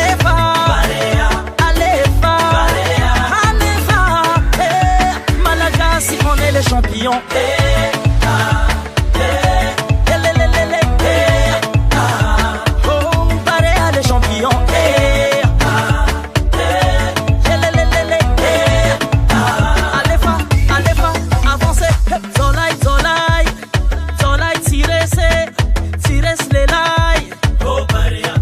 Alefa, Alefa, Alefa, Malagasy, on est les champions. Oh, Barea les champions. Alefa, Alefa, avancez. Zolai, Zolai, Zolai, Tires, Lelai. Oh Barea,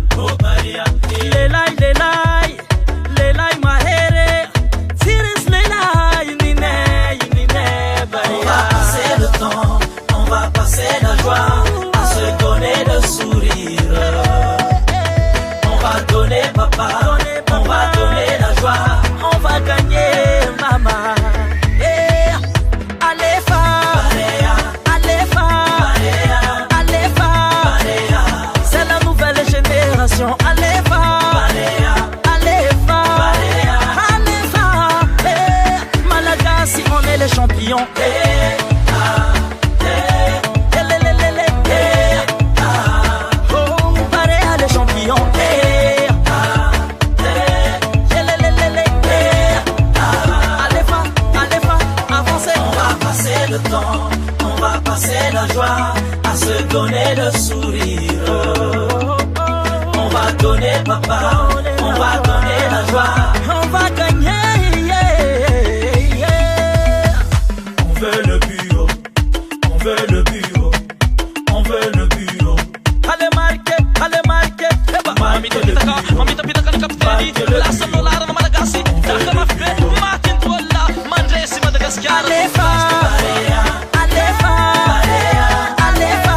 Lelai, Lelai, Lelai Mahere, Tires Lelai, Nine, on va passer le temps, on va passer la joie, à se donner le sourire. On va donner papa, on va donner la joie, on va gagner maman. Alefa, Alefa, Alefa, c'est la nouvelle génération. Alefa, Alefa, Alefa, Malagasy, on est les champions. Oh, Barea les champions. Alefa, Alefa, avancez. on va passer le temps, on va passer la joie, à se donner le sourire. On va donner papa, on va donner la joie, On va gagner. on veut le bureau, on veut le bureau, on veut le bureau. Allez marquer, Eba. Mamita pitaka, mamita pitaka ni kapiteni. Lasa dolara na Malagasy. Taka mafe, matin tola. Mandresi Madagascar. Alefa, Alefa, Alefa.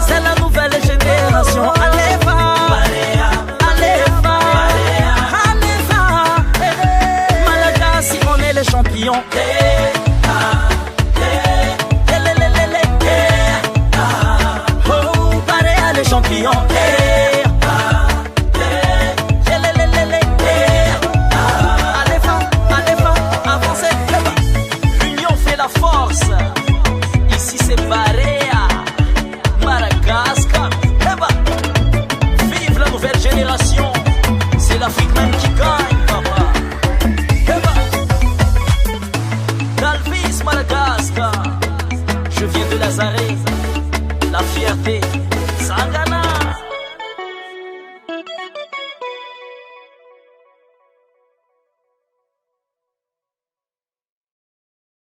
C'est la nouvelle génération. Alefa, Alefa, Alefa. Malagasy, on est les champions. Oh, Barea les champions. Alefa, Alefa, avancez. L'union fait la force. Ici c'est Barea, Madagascar. Vive la nouvelle génération. C'est l'Afrique même qui gagne, papa. Dalvis, Madagascar. Je viens de Lazare.